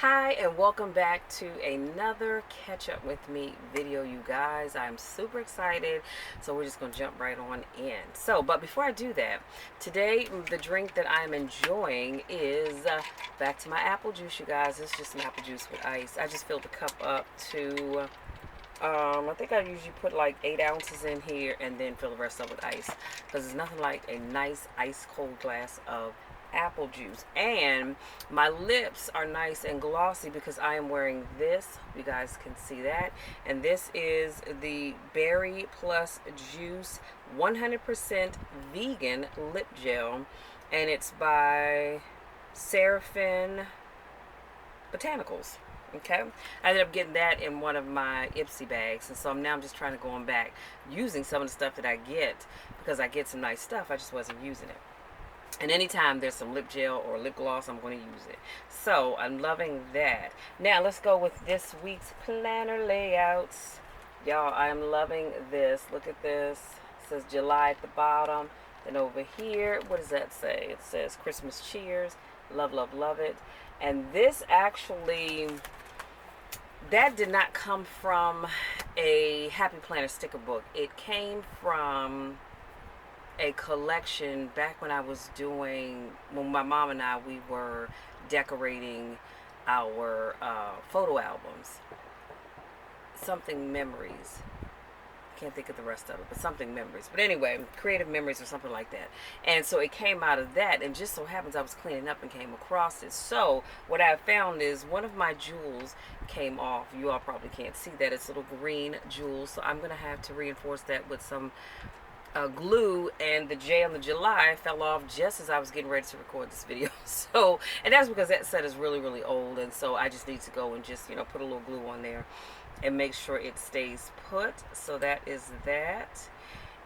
Hi, and welcome back to another catch up with me video, you guys. I'm super excited, so we're just going to jump right on in. But before I do that, today the drink that I'm enjoying is back to my apple juice, you guys. It's just some apple juice with ice. I just filled the cup up to I think I usually put like 8 ounces in here and then fill the rest up with ice, because there's nothing like a nice ice cold glass of apple juice. And my lips are nice and glossy because I am wearing this. You guys can see that. And this is the Berry Plus Juice 100% vegan lip gel, and it's by Seraphim Botanicals. Okay, I ended up getting that in one of my Ipsy bags, and so now I'm just trying to go on back using some of the stuff that I get, because I get some nice stuff. I just wasn't using it. And anytime there's some lip gel or lip gloss, I'm going to use it. So I'm loving that. Now let's go with this week's planner layouts. Y'all, I'm loving this. Look at this. It says July at the bottom. Then over here, what does that say? It says Christmas cheers. Love, love, love it. And this actually, that did not come from a Happy Planner sticker book. It came from a collection back when I was doing, when my mom and I, we were decorating our photo albums. Something Memories. Can't think of the rest of it, but something Memories. But anyway, Creative Memories or something like that. And so it came out of that, and just so happens I was cleaning up and came across it. So what I found is one of my jewels came off. You all probably can't see that. It's little green jewels. So I'm going to have to reinforce that with some glue, and the J on the July fell off just as I was getting ready to record this video. So, and that's because that set is really, really old, and so I just need to go and just, put a little glue on there and make sure it stays put. So that is that.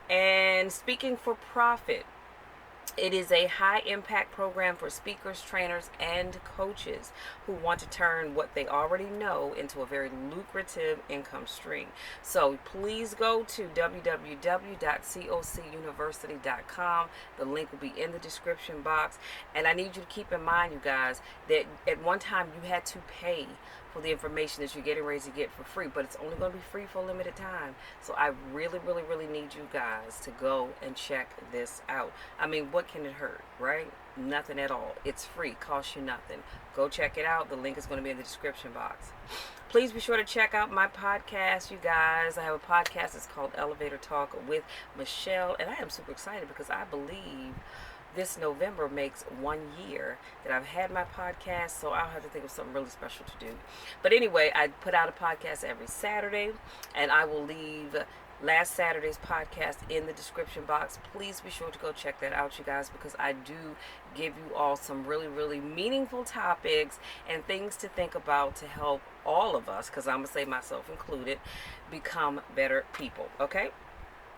And Speaking for Profit, it is a high impact program for speakers, trainers, and coaches who want to turn what they already know into a very lucrative income stream. So please go to www.cocuniversity.com. The link will be in the description box. And I need you to keep in mind, you guys, that at one time you had to pay for the information that you're getting ready to get for free, but it's only going to be free for a limited time. So I really, really, really need you guys to go and check this out. I mean, what can it hurt, right? Nothing at all. It's free, costs you nothing. Go check it out. The link is going to be in the description box. Please be sure to check out my podcast, you guys. I have a podcast. It's called Elevator Talk with Michelle, and I am super excited because I believe this November makes 1 year that I've had my podcast, so I'll have to think of something really special to do. But anyway, I put out a podcast every Saturday, and I will leave last Saturday's podcast in the description box. Please be sure to go check that out, you guys, because I do give you all some really, really meaningful topics and things to think about to help all of us, because I'm going to say myself included, become better people, okay?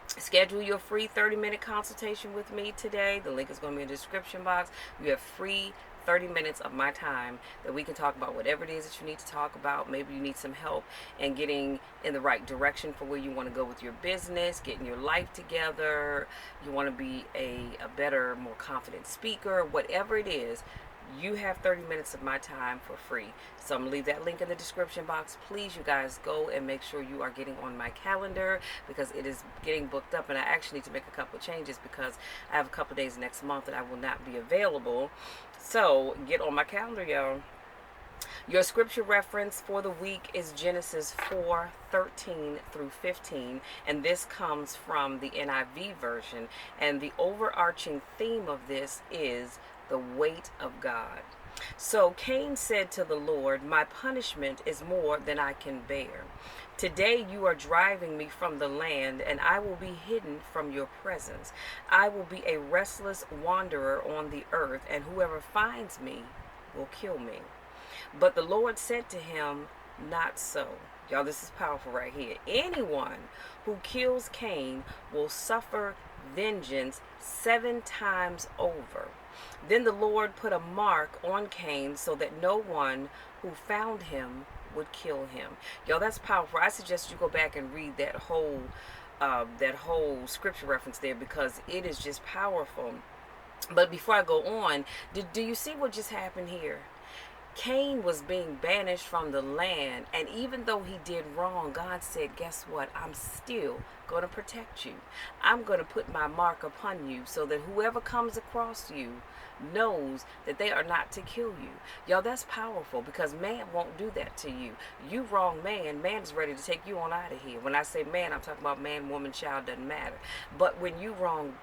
Schedule your free 30-minute consultation with me today. The link is going to be in the description box. You have free 30 minutes of my time that we can talk about whatever it is that you need to talk about. Maybe you need some help in getting in the right direction for where you want to go with your business, getting your life together. You want to be a better, more confident speaker. Whatever it is, you have 30 minutes of my time for free. So I'm going to leave that link in the description box. Please, you guys, go and make sure you are getting on my calendar, because it is getting booked up, and I actually need to make a couple of changes because I have a couple of days next month that I will not be available. So get on my calendar, y'all. Your scripture reference for the week is Genesis 4:13 through 15, and this comes from the NIV version, and the overarching theme of this is the weight of God. So Cain said to the Lord, "My punishment is more than I can bear. Today you are driving me from the land, and I will be hidden from your presence. I will be a restless wanderer on the earth, and whoever finds me will kill me." But the Lord said to him, "Not so." Y'all, this is powerful right here. "Anyone who kills Cain will suffer vengeance 7 times over. Then the Lord put a mark on Cain so that no one who found him would kill him." Y'all, that's powerful. I suggest you go back and read that whole scripture reference there, because it is just powerful. But before I go on, do you see what just happened here? Cain was being banished from the land, and even though he did wrong, God said, guess what? I'm still going to protect you. I'm going to put my mark upon you so that whoever comes across you knows that they are not to kill you. Y'all, that's powerful, because man won't do that to you. You wrong man, man is ready to take you on out of here. When I say man, I'm talking about man, woman, child, doesn't matter. But when you wrong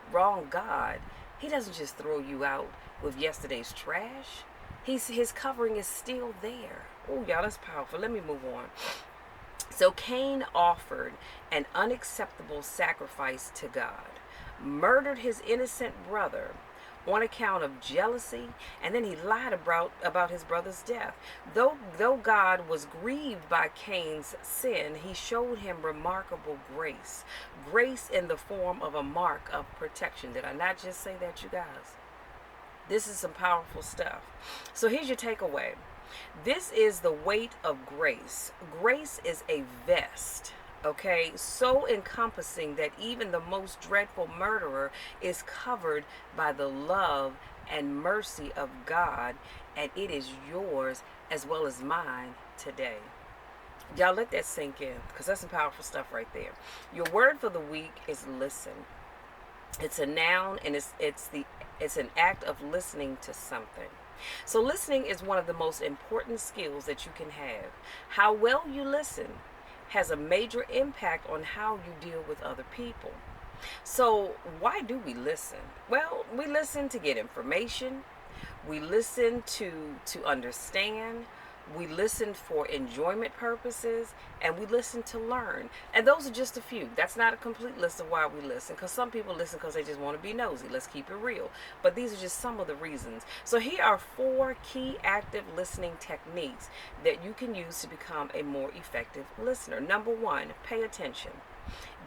God, he doesn't just throw you out with yesterday's trash. His covering is still there. Oh, y'all, that's powerful. Let me move on. So Cain offered an unacceptable sacrifice to God, murdered his innocent brother on account of jealousy, and then he lied about his brother's death. Though God was grieved by Cain's sin, he showed him remarkable grace. Grace in the form of a mark of protection. Did I not just say that, you guys? This is some powerful stuff. So here's your takeaway. This is the weight of grace. Grace is a vest, okay, so encompassing that even the most dreadful murderer is covered by the love and mercy of God, and it is yours as well as mine today. Y'all, let that sink in, because that's some powerful stuff right there. Your word for the week is listen. It's a noun, and it's an act of listening to something. So listening is one of the most important skills that you can have. How well you listen has a major impact on how you deal with other people. So why do we listen? Well, we listen to get information. We listen to understand. We listen for enjoyment purposes, and we listen to learn. And those are just a few. That's not a complete list of why we listen, because some people listen because they just want to be nosy. Let's keep it real. But these are just some of the reasons. So here are 4 key active listening techniques that you can use to become a more effective listener. Number 1, pay attention.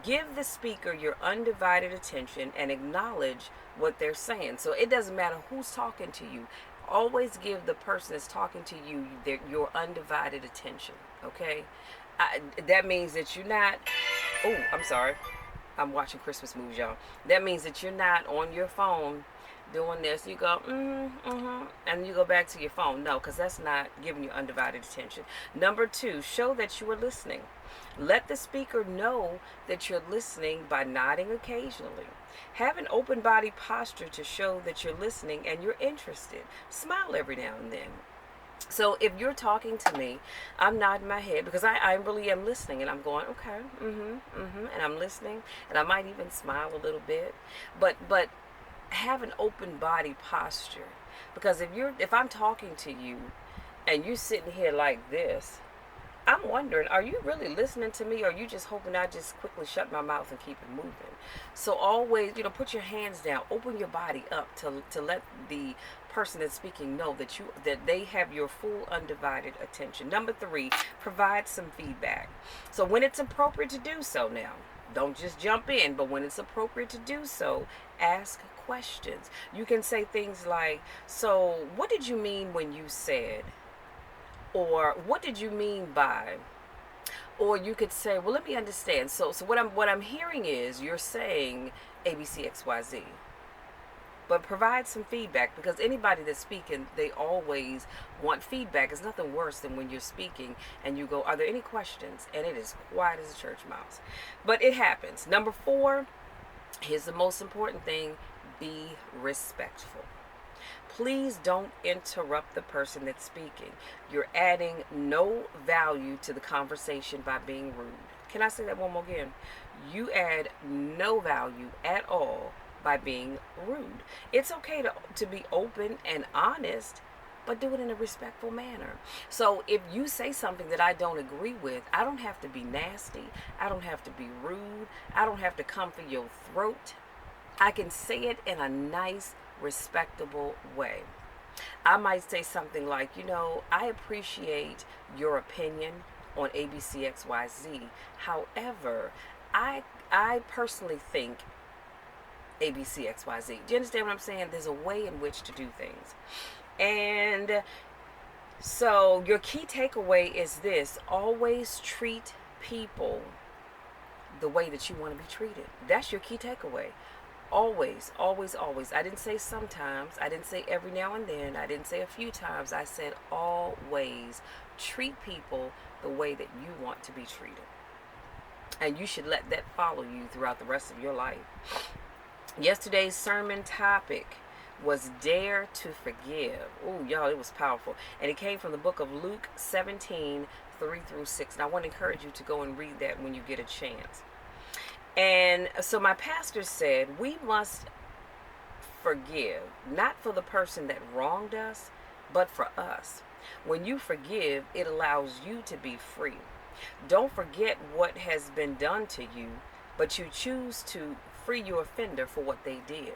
Give the speaker your undivided attention and acknowledge what they're saying. So it doesn't matter who's talking to you. Always give the person that's talking to you your undivided attention, okay? That means that you're not, oh, I'm sorry. I'm watching Christmas movies, y'all. That means that you're not on your phone doing this. You go, and you go back to your phone. No, because that's not giving you undivided attention. Number 2, show that you are listening. Let the speaker know that you're listening by nodding occasionally. Have an open body posture to show that you're listening and you're interested. Smile every now and then. So if you're talking to me, I'm nodding my head because I really am listening, and I'm going, okay, and I'm listening, and I might even smile a little bit. But have an open body posture, because if I'm talking to you and you're sitting here like this, I'm wondering, are you really listening to me, or are you just hoping I just quickly shut my mouth and keep it moving? So always, put your hands down, open your body up to let the person that's speaking know that they have your full undivided attention. Number 3, provide some feedback. So when it's appropriate to do so now, don't just jump in, but when it's appropriate to do so, ask questions. You can say things like, so what did you mean when you said, or what did you mean by? Or you could say, well, let me understand. So what I'm hearing is you're saying ABCXYZ. But provide some feedback, because anybody that's speaking, they always want feedback. It's nothing worse than when you're speaking and you go, are there any questions? And it is quiet as a church mouse. But it happens. Number 4, here's the most important thing: be respectful. Please don't interrupt the person that's speaking. You're adding no value to the conversation by being rude. Can I say that one more again? You add no value at all by being rude. It's okay to be open and honest, but do it in a respectful manner. So if you say something that I don't agree with, I don't have to be nasty. I don't have to be rude. I don't have to come for your throat. I can say it in a nice, respectable way. I might say something like, I appreciate your opinion on ABCXYZ. However, I personally think ABCXYZ. Do you understand what I'm saying? There's a way in which to do things. And so your key takeaway is this: always treat people the way that you want to be treated. That's your key takeaway. Always, always, always. I didn't say sometimes. I didn't say every now and then. I didn't say a few times. I said always. Treat people the way that you want to be treated. And you should let that follow you throughout the rest of your life. Yesterday's sermon topic was dare to forgive. Oh, y'all, it was powerful. And it came from the book of Luke 17, 3 through 6. And I want to encourage you to go and read that when you get a chance. And so my pastor said, we must forgive, not for the person that wronged us, but for us. When you forgive, it allows you to be free. Don't forget what has been done to you, but you choose to free your offender for what they did.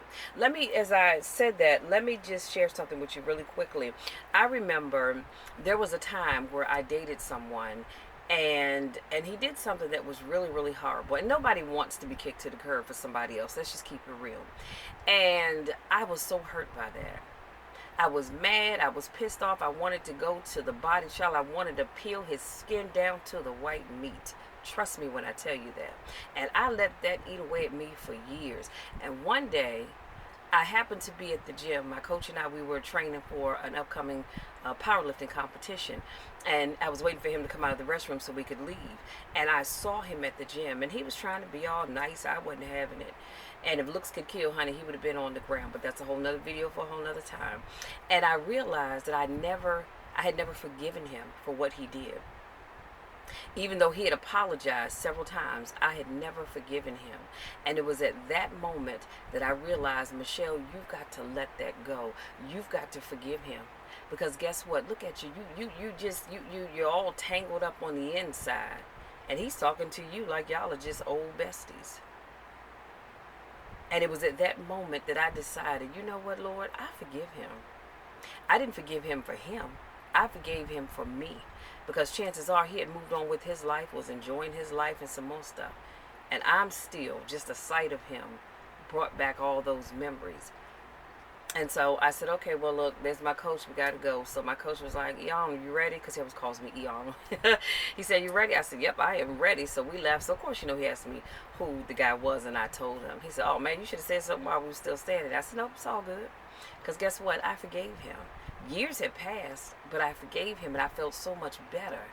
As I said that, let me just share something with you really quickly. I remember there was a time where I dated someone, and he did something that was really, really horrible. And nobody wants to be kicked to the curb for somebody else. Let's just keep it real. And I was so hurt by that. I was mad. I was pissed off. I wanted to go to the body shop. I wanted to peel his skin down to the white meat. Trust me when I tell you that. And I let that eat away at me for years. And one day, I happened to be at the gym. My coach and I, we were training for an upcoming powerlifting competition. And I was waiting for him to come out of the restroom so we could leave. And I saw him at the gym. And he was trying to be all nice. I wasn't having it. And if looks could kill, honey, he would have been on the ground. But that's a whole nother video for a whole nother time. And I realized that I had never forgiven him for what he did. Even though he had apologized several times, I had never forgiven him. And it was at that moment that I realized, Michelle, you've got to let that go. You've got to forgive him. Because guess what? Look at you. You're all tangled up on the inside. And he's talking to you like y'all are just old besties. And it was at that moment that I decided, you know what, Lord? I forgive him. I didn't forgive him for him. I forgave him for me. Because chances are he had moved on with his life, was enjoying his life and some more stuff. And I'm still, just the sight of him brought back all those memories. And so I said, okay, well, look, there's my coach. We got to go. So my coach was like, Eon, you ready? Because he always calls me Eon. He said, you ready? I said, yep, I am ready. So we left. So, of course, he asked me who the guy was, and I told him. He said, oh, man, you should have said something while we were still standing. I said, nope, it's all good. Because guess what? I forgave him. Years had passed, but I forgave him, and I felt so much better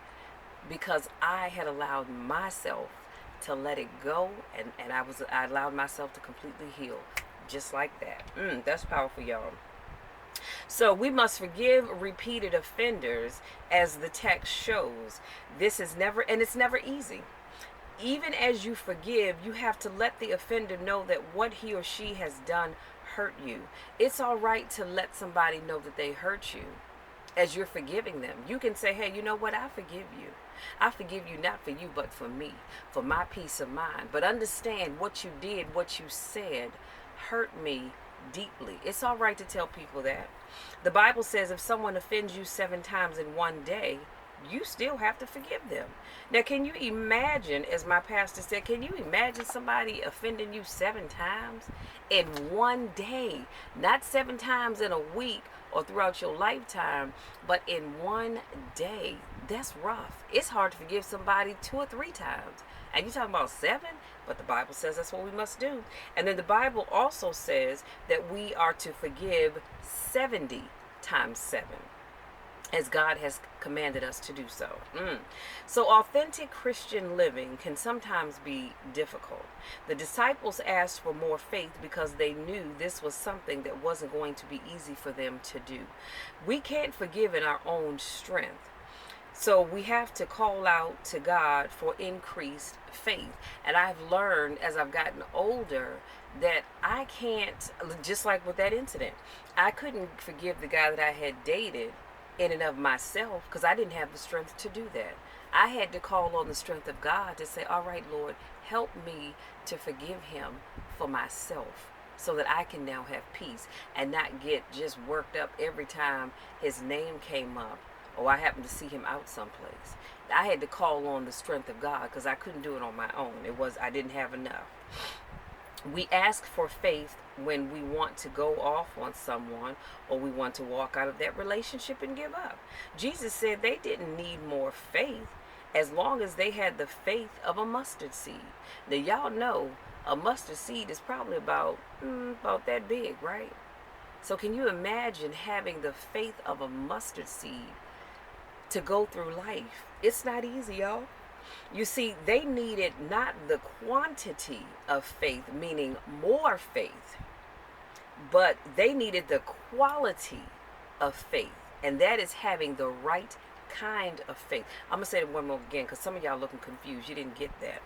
because I had allowed myself to let it go, and I allowed myself to completely heal. Just like that. That's powerful, y'all. So we must forgive repeated offenders, as the text shows. It's never easy. Even as you forgive, you have to let the offender know that what he or she has done hurt you. It's all right to let somebody know that they hurt you as you're forgiving them. You can say, hey, you know what? I forgive you. I forgive you not for you, but for me, for my peace of mind. But understand what you did, what you said, hurt me deeply. It's all right to tell people that. The Bible says if someone offends you 7 times in one day, you still have to forgive them. Now, can you imagine, as my pastor said, can you imagine somebody offending you 7 times in one day? Not 7 times in a week or throughout your lifetime, but in one day. That's rough. It's hard to forgive somebody 2 or 3 times. And you're talking about 7? But the Bible says that's what we must do. And then the Bible also says that we are to forgive 70 times 7. As God has commanded us to do so. So authentic Christian living can sometimes be difficult. The disciples asked for more faith because they knew this was something that wasn't going to be easy for them to do. We can't forgive in our own strength. So we have to call out to God for increased faith. And I've learned as I've gotten older that I can't, just like with that incident, I couldn't forgive the guy that I had dated in and of myself because I didn't have the strength to do that. I had to call on the strength of God to say, all right, Lord, help me to forgive him for myself so that I can now have peace and not get just worked up every time his name came up or I happened to see him out someplace. I had to call on the strength of God because I couldn't do it on my own. I didn't have enough. We ask for faith when we want to go off on someone or we want to walk out of that relationship and give up. Jesus said they didn't need more faith. as long as they had the faith of a mustard seed. Now, y'all know a mustard seed is probably about that big, right? So can you imagine having the faith of a mustard seed to go through life? It's not easy, y'all. You see, they needed not the quantity of faith, meaning more faith, but they needed the quality of faith. And that is having the right kind of faith. I'm going to say it one more again because some of y'all looking confused. You didn't get that.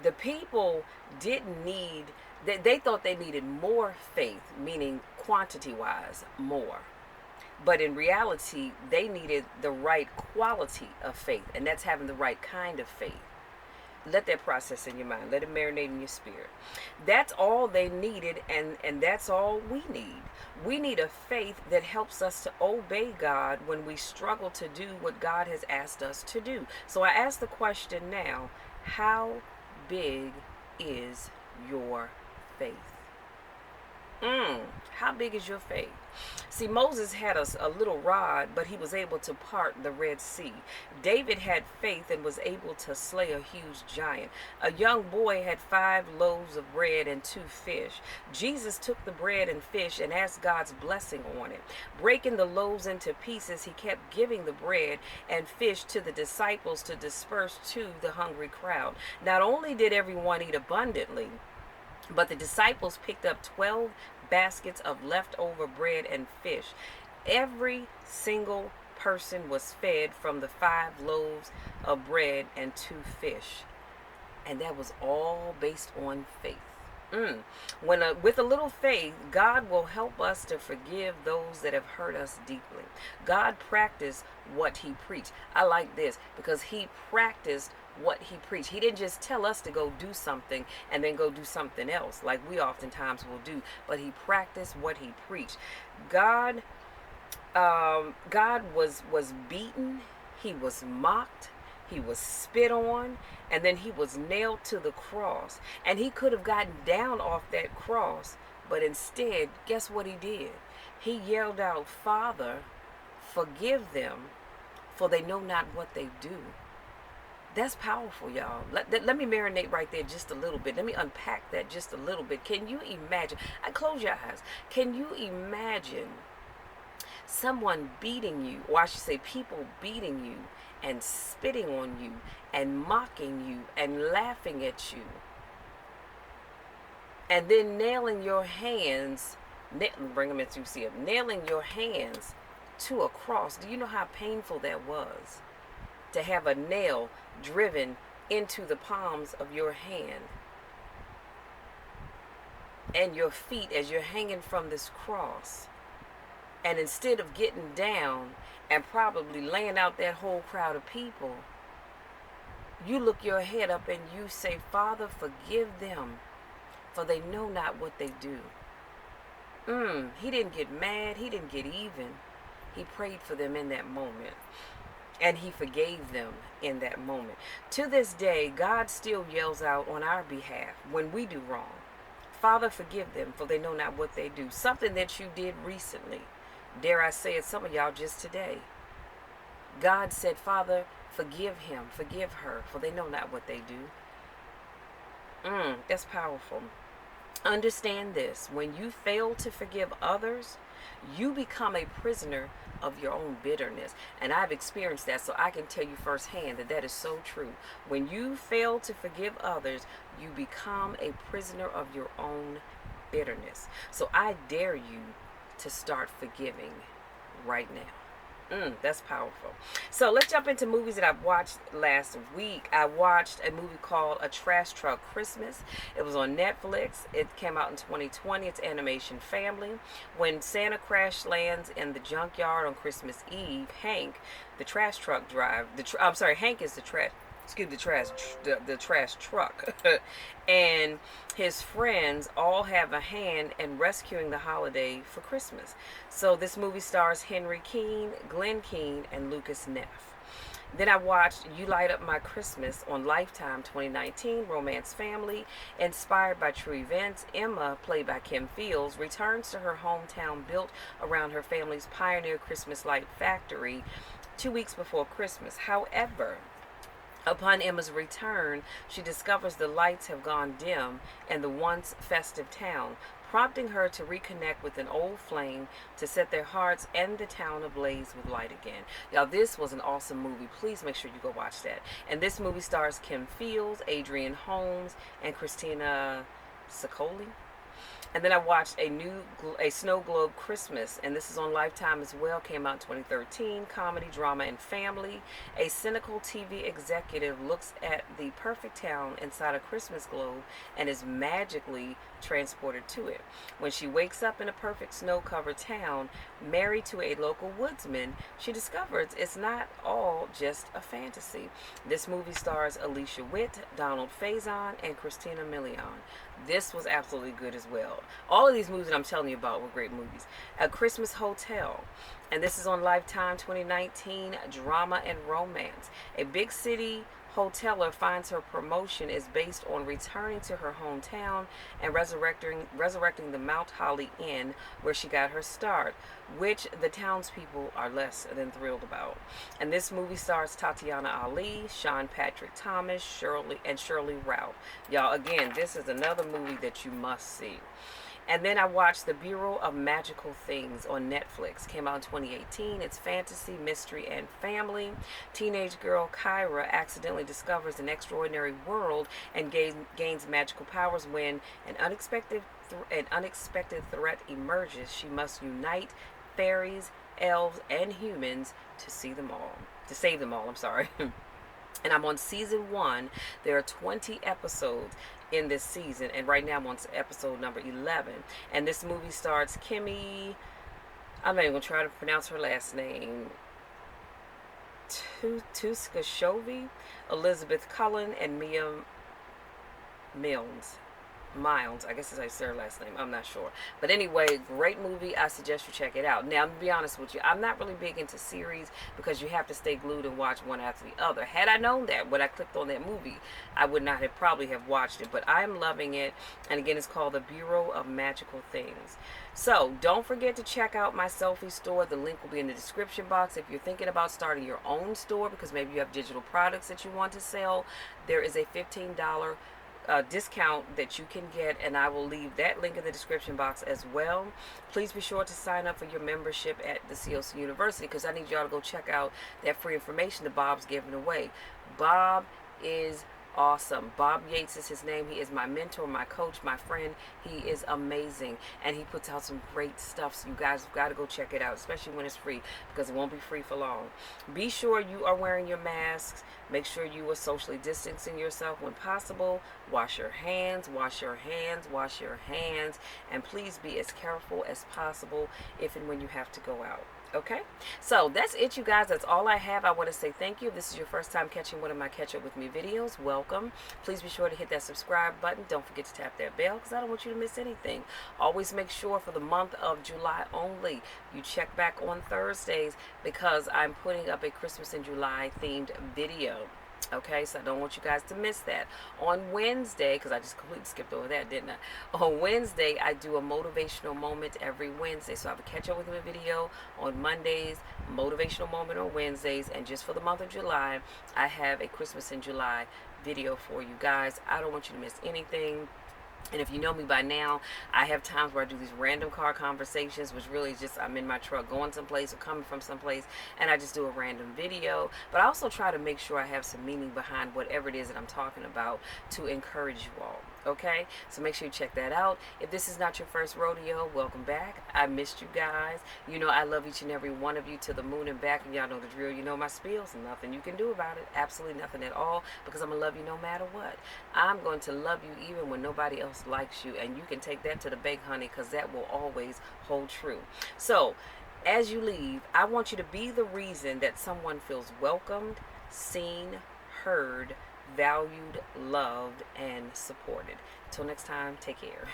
The people didn't need, they thought they needed more faith, meaning quantity wise, more. But in reality, they needed the right quality of faith, and that's having the right kind of faith. Let that process in your mind. Let it marinate in your spirit. That's all they needed, and that's all we need. We need a faith that helps us to obey God when we struggle to do what God has asked us to do. So I ask the question now, how big is your faith? How big is your faith? See, Moses had a little rod, but he was able to part the Red Sea. David had faith and was able to slay a huge giant. A young boy had 5 loaves of bread and 2 fish. Jesus took the bread and fish and asked God's blessing on it. Breaking the loaves into pieces, he kept giving the bread and fish to the disciples to disperse to the hungry crowd. Not only did everyone eat abundantly, but the disciples picked up 12 baskets of leftover bread and fish. Every single person was fed from the 5 loaves of bread and 2 fish. And that was all based on faith. With a little faith, God will help us to forgive those that have hurt us deeply. God practiced what he preached. I like this because he practiced what he preached. He didn't just tell us to go do something and then go do something else like we oftentimes will do, but he practiced what he preached. God was beaten, he was mocked, he was spit on, and then he was nailed to the cross. And he could have gotten down off that cross, but instead, guess what he did? He yelled out, "Father, forgive them, for they know not what they do." That's powerful, y'all. Let me marinate right there just a little bit. Let me unpack that just a little bit. Can you imagine? Close your eyes. Can you imagine someone beating you, or I should say people beating you and spitting on you and mocking you and laughing at you, and then nailing your hands, bring them into see it, nailing your hands to a cross? Do you know how painful that was? To have a nail driven into the palms of your hand and your feet as you're hanging from this cross. And instead of getting down and probably laying out that whole crowd of people, you look your head up and you say, "Father, forgive them, for they know not what they do." He didn't get mad. He didn't get even. He prayed for them in that moment. And he forgave them in that moment. To this day, God still yells out on our behalf when we do wrong. "Father, forgive them, for they know not what they do." Something that you did recently. Dare I say it, some of y'all just today. God said, "Father, forgive him, forgive her, for they know not what they do." That's powerful. Understand this. When you fail to forgive others, you become a prisoner of your own bitterness. And I've experienced that, so I can tell you firsthand that that is so true. When you fail to forgive others, you become a prisoner of your own bitterness. So I dare you to start forgiving right now. That's powerful. So let's jump into movies that I've watched last week. I watched a movie called A Trash Truck Christmas. It was on Netflix. It came out in 2020. It's animation family. When Santa crash lands in the junkyard on Christmas Eve, Hank, the trash truck driver, Hank is the trash truck. And his friends all have a hand in rescuing the holiday for Christmas. So this movie stars Henry Keene, Glenn Keane, and Lucas Neff. Then I watched You Light Up My Christmas on Lifetime 2019, romance family, inspired by true events. Emma, played by Kim Fields, returns to her hometown built around her family's pioneer Christmas light factory 2 weeks before Christmas. However, Upon Emma's return, she discovers the lights have gone dim in the once festive town, prompting her to reconnect with an old flame to set their hearts and the town ablaze with light again. Y'all, this was an awesome movie. Please make sure you go watch that. And this movie stars Kim Fields, Adrienne Holmes, and Christina Sicoli. And then I watched a Snow Globe Christmas, and this is on Lifetime as well. Came out in 2013. Comedy, drama, and family. A cynical TV executive looks at the perfect town inside a Christmas globe and is magically transported to it. When she wakes up in a perfect snow-covered town, married to a local woodsman, she discovers it's not all just a fantasy. This movie stars Alicia Witt, Donald Faison, and Christina Milian. This was absolutely good as well. All of these movies that I'm telling you about were great movies. A Christmas Hotel, and this is on Lifetime 2019, drama and romance. A big city hoteler finds her promotion is based on returning to her hometown and resurrecting the Mount Holly Inn where she got her start, which the townspeople are less than thrilled about. And this movie stars Tatiana Ali, Sean Patrick Thomas, Shirley Ralph. Y'all, again, this is another movie that you must see. And then I watched The Bureau of Magical Things on Netflix. Came out in 2018. It's fantasy, mystery, and family. Teenage girl Kyra accidentally discovers an extraordinary world and gains magical powers when an unexpected threat emerges. She must unite fairies, elves, and humans to save them all. I'm sorry. And I'm on season 1. There are 20 episodes in this season, and right now I'm on episode number 11. And this movie stars Kimmy, I'm not even going to try to pronounce her last name, Tuskashovi, Elizabeth Cullen, and Mia Miles, I guess that's how you say her last name. I'm not sure. But anyway, great movie. I suggest you check it out. Now, to be honest with you, I'm not really big into series because you have to stay glued and watch one after the other. Had I known that when I clicked on that movie, I would not have probably have watched it. But I'm loving it. And again, it's called The Bureau of Magical Things. So, don't forget to check out my Selfie store. The link will be in the description box. If you're thinking about starting your own store because maybe you have digital products that you want to sell, there is a $15 discount that you can get, and I will leave that link in the description box as well. Please be sure to sign up for your membership at the COC University because I need y'all to go check out that free information that Bob's giving away. Bob is awesome. Bob Yates is his name. He is my mentor, my coach, my friend. He is amazing, and he puts out some great stuff, so you guys have got to go check it out, especially when it's free, because it won't be free for long. Be sure you are wearing your masks. Make sure you are socially distancing yourself when possible. Wash your hands, wash your hands, wash your hands, and please be as careful as possible if and when you have to go out. Okay, so that's it, you guys. That's all I have. I want to say thank you. If this is your first time catching one of my Catch Up With Me videos, welcome. Please be sure to hit that subscribe button. Don't forget to tap that bell because I don't want you to miss anything. Always make sure for the month of July only, you check back on Thursdays because I'm putting up a Christmas in July themed video. Okay, so I don't want you guys to miss that. On Wednesday, because I just completely skipped over that, didn't I? On Wednesday, I do a motivational moment every Wednesday. So I have a catch up with me video on Mondays, motivational moment on Wednesdays, and just for the month of July, I have a Christmas in July video for you guys. I don't want you to miss anything. And if you know me by now, I have times where I do these random car conversations, which really is just I'm in my truck going someplace or coming from someplace, and I just do a random video. But I also try to make sure I have some meaning behind whatever it is that I'm talking about to encourage you all. Okay, so make sure you check that out. If this is not your first rodeo, welcome back. I missed you guys. You know I love each and every one of you to the moon and back, and y'all know the drill. You know my spiels. Nothing you can do about it. Absolutely nothing at all, because I'm going to love you no matter what. I'm going to love you even when nobody else likes you, and you can take that to the bank, honey, because that will always hold true. So, as you leave, I want you to be the reason that someone feels welcomed, seen, heard, valued, loved, and supported. Until next time, take care.